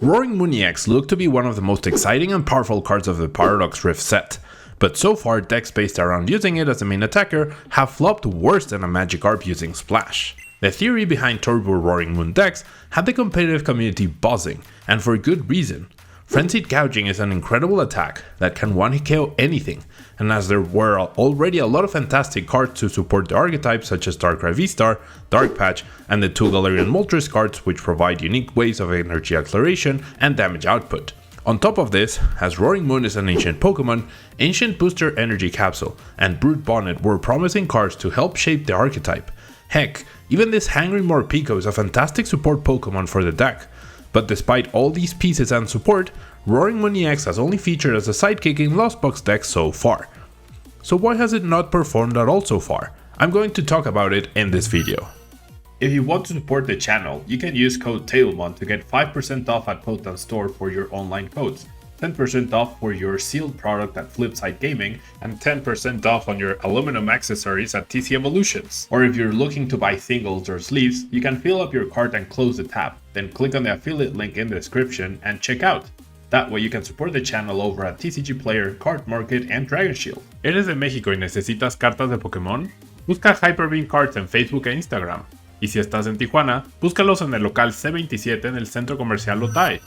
Roaring Moon EX looked to be one of the most exciting and powerful cards of the Paradox Rift set, but so far decks based around using it as a main attacker have flopped worse than a Magikarp using Splash. The theory behind Turbo Roaring Moon decks had the competitive community buzzing, and for good reason. Frenzied Gouging is an incredible attack that can one-hit KO anything, and as there were already a lot of fantastic cards to support the archetype such as Darkrai V-Star, Dark Patch, and the two Galarian Moltres cards which provide unique ways of energy acceleration and damage output. On top of this, as Roaring Moon is an ancient Pokemon, Ancient Booster Energy Capsule and Brute Bonnet were promising cards to help shape the archetype. Heck, even this Hangry Morpeko is a fantastic support Pokemon for the deck. But despite all these pieces and support, Roaring Moon EX has only featured as a sidekick in Lost Box decks so far. So why has it not performed at all so far? I'm going to talk about it in this video. If you want to support the channel, you can use code tablemon to get 5% off at Potent Store for your online codes, 10% off for your sealed product at Flipside Gaming, and 10% off on your aluminum accessories at TC Evolutions. Or if you're looking to buy singles or sleeves, you can fill up your cart and close the tab, then click on the affiliate link in the description and check out. That way you can support the channel over at TCG Player, Card Market, and Dragon Shield. ¿Eres de México y necesitas cartas de Pokémon? Busca Hyper Beam Cards en Facebook e Instagram. Y si estás en Tijuana, búscalos en el local C27 en el Centro Comercial Lotay.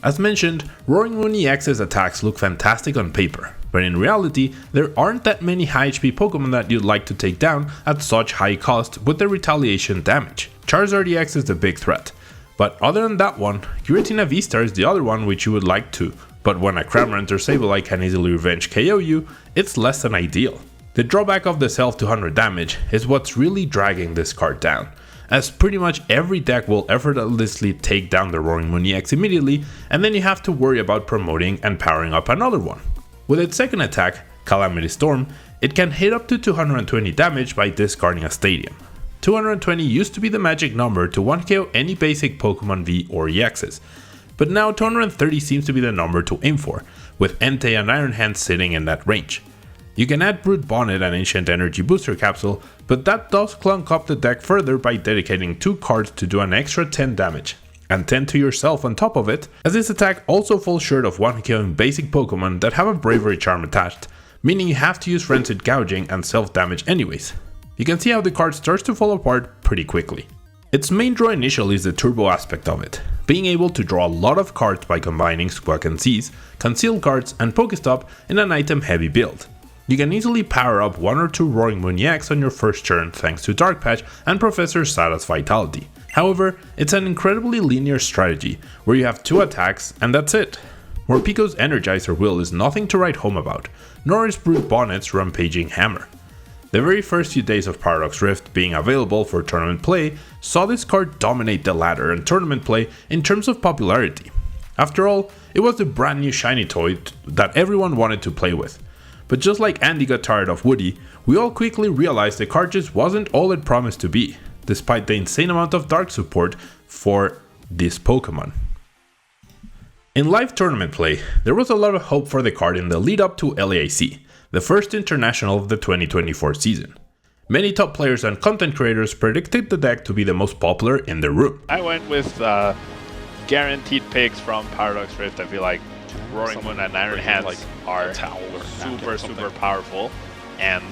As mentioned, Roaring Moon EX's attacks look fantastic on paper, but in reality, there aren't that many high HP Pokemon that you'd like to take down at such high cost with the retaliation damage. Charizard EX is the big threat, but other than that one, Giratina V-Star is the other one which you would like to, but when a Cramorant or Sableye can easily revenge KO you, it's less than ideal. The drawback of the self 200 damage is what's really dragging this card down, as pretty much every deck will effortlessly take down the Roaring Moon EX immediately, and then you have to worry about promoting and powering up another one. With its second attack, Calamity Storm, it can hit up to 220 damage by discarding a stadium. 220 used to be the magic number to 1KO any basic Pokemon V or EXs, but now 230 seems to be the number to aim for, with Entei and Iron Hand sitting in that range. You can add Brute Bonnet and Ancient Energy Booster Capsule, but that does clunk up the deck further by dedicating 2 cards to do an extra 10 damage, and 10 to yourself on top of it, as this attack also falls short of 1KOing basic Pokemon that have a Bravery Charm attached, meaning you have to use Frenzied Gouging and self-damage anyways. You can see how the card starts to fall apart pretty quickly. Its main draw initially is the turbo aspect of it, being able to draw a lot of cards by combining Squawk and Seize, Concealed cards, and Pokestop in an item-heavy build. You can easily power up 1 or 2 Roaring Moon EX on your first turn thanks to Dark Patch and Professor Sada's Vitality. However, it's an incredibly linear strategy, where you have 2 attacks and that's it. Morpeko's Energizer Will is nothing to write home about, nor is Brute Bonnet's Rampaging Hammer. The very first few days of Paradox Rift being available for tournament play saw this card dominate the ladder and tournament play in terms of popularity. After all, it was the brand new shiny toy that everyone wanted to play with. But just like Andy got tired of Woody, we all quickly realized the card just wasn't all it promised to be, despite the insane amount of dark support for this Pokemon. In live tournament play, there was a lot of hope for the card in the lead up to LAIC, the first international of the 2024 season. Many top players and content creators predicted the deck to be the most popular in the room. I went with guaranteed picks from Paradox Rift. I feel like Roaring Moon and Iron Hands are super powerful, and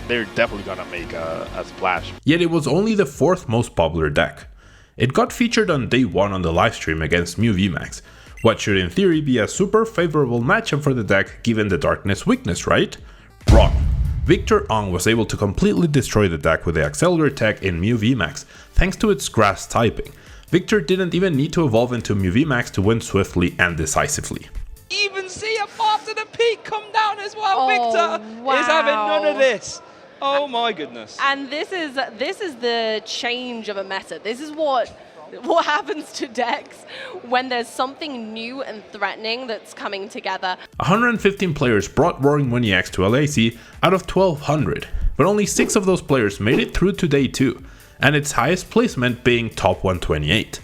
they're definitely gonna make a splash. Yet it was only the 4th most popular deck. It got featured on day 1 on the livestream against Mew VMAX, what should in theory be a super favorable matchup for the deck given the darkness weakness, right? Wrong. Victor Ong was able to completely destroy the deck with the Accelerator tech in Mew VMAX thanks to its grass typing. Victor didn't even need to evolve into Mew VMAX to win swiftly and decisively. Even see a part of the peak come down as well. Oh, Victor wow. is having none of this. Oh my goodness. And this is the change of a meta. This is what happens to decks when there's something new and threatening that's coming together. 115 players brought Roaring Moon EX to LAC out of 1200, but only 6 of those players made it through to day 2, and its highest placement being top 128.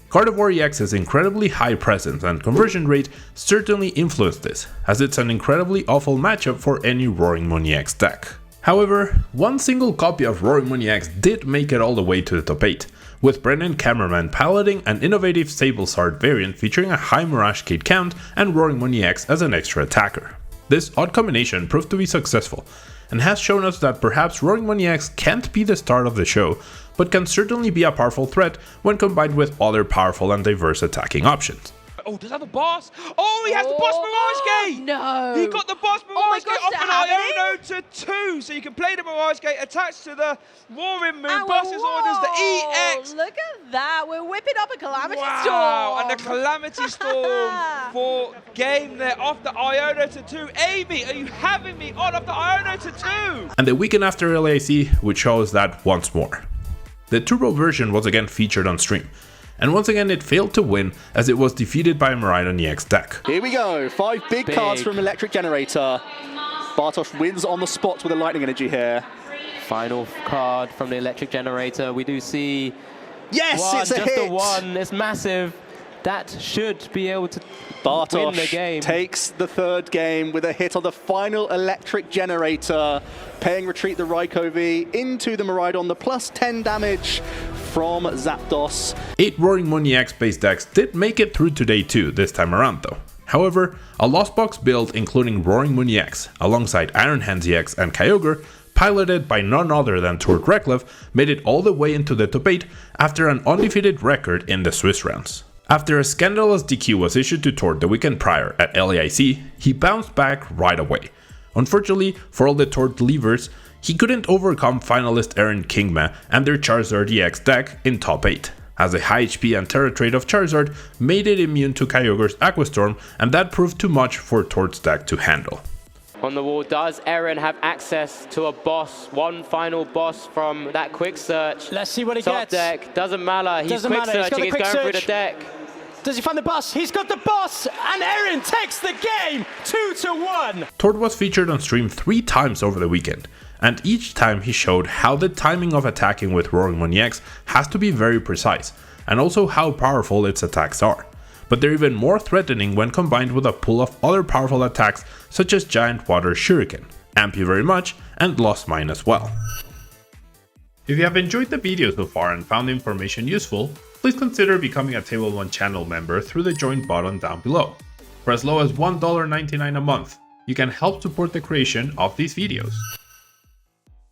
Gardevoir EX's incredibly high presence and conversion rate certainly influenced this, as it's an incredibly awful matchup for any Roaring Moon EX deck. However, one single copy of Roaring Moon EX did make it all the way to the top 8, with Brennan Cameraman piloting an innovative Sable Sword variant featuring a high Mirage Kit count and Roaring Moon EX as an extra attacker. This odd combination proved to be successful, and has shown us that perhaps Roaring Moon EX can't be the star of the show, but can certainly be a powerful threat when combined with other powerful and diverse attacking options. Oh, does that have a boss? Oh, he has the boss Mirage Gate! No! He got the boss Mirage Gate gosh, off an Iono to 2, so you can play the Mirage Gate attached to the Roaring Moon. And Boss's orders, the EX. Look at that, we're whipping up a Calamity Wow, Storm! and the Calamity Storm for game there off the Iono to 2. Amy, are you having me on off the Iono to 2? And the weekend after LAC would show us that once more. The Turbo version was again featured on stream, and once again it failed to win as it was defeated by a Miraidon EX deck. Here we go, 5 big cards from Electric Generator. Bartosz wins on the spot with a Lightning Energy here. Final card from the Electric Generator. We do see Yes, one, it's a just hit! the one. It's massive. That should be able to Bartosz win the game. takes the 3rd game with a hit on the final Electric Generator, paying Retreat the Raikou into the Miraidon, the plus 10 damage from Zapdos. 8 Roaring Moon EX based decks did make it through to day 2 this time around though. However, a Lost Box build including Roaring Moon EX alongside Iron Hands EX and Kyogre, piloted by none other than Tord Reklev, made it all the way into the top 8 after an undefeated record in the Swiss rounds. After a scandalous DQ was issued to Tord the weekend prior at LAIC, he bounced back right away. Unfortunately for all the Tord levers, he couldn't overcome finalist Aaron Kingma and their Charizard EX deck in top 8, as the high HP and Terra trait of Charizard made it immune to Kyogre's Aqua Storm, and that proved too much for Tord's deck to handle. On the wall, does Aaron have access to a boss? One final boss from that quick search. Let's see what he Top gets. deck, doesn't matter. He's Doesn't quick matter, he's got searching, the he's quick going through search. the deck. Does he find the boss? He's got the boss! And Aaron takes the game 2-1! Tord was featured on stream 3 times over the weekend, and each time he showed how the timing of attacking with Roaring Moon EX has to be very precise, and also how powerful its attacks are. But they're even more threatening when combined with a pool of other powerful attacks such as Giant Water Shuriken, Amp You Very Much, and Lost Mine as well. If you have enjoyed the video so far and found the information useful, please consider becoming a tablemon channel member through the join button down below. For as low as $1.99 a month, you can help support the creation of these videos.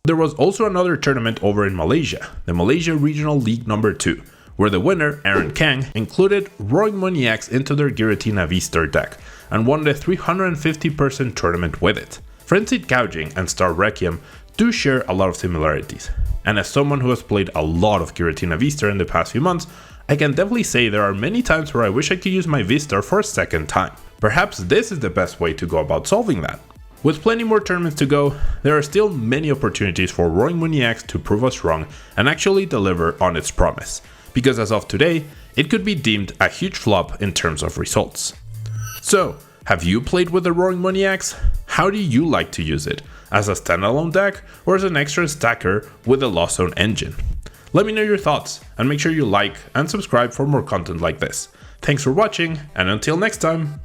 There was also another tournament over in Malaysia, the Malaysia Regional League No. 2, where the winner, Aaron Kang, included Roaring Moon EX into their Giratina V-Star deck and won the 350-person tournament with it. Frenzied Gouging and Star Requiem do share a lot of similarities, and as someone who has played a lot of Giratina V-Star in the past few months, I can definitely say there are many times where I wish I could use my V-Star for a second time. Perhaps this is the best way to go about solving that. With plenty more tournaments to go, there are still many opportunities for Roaring Moon EX to prove us wrong and actually deliver on its promise, because as of today, it could be deemed a huge flop in terms of results. So, have you played with the Roaring Moon EX? How do you like to use it? As a standalone deck or as an extra stacker with a Lost Zone engine? Let me know your thoughts and make sure you like and subscribe for more content like this. Thanks for watching, and until next time!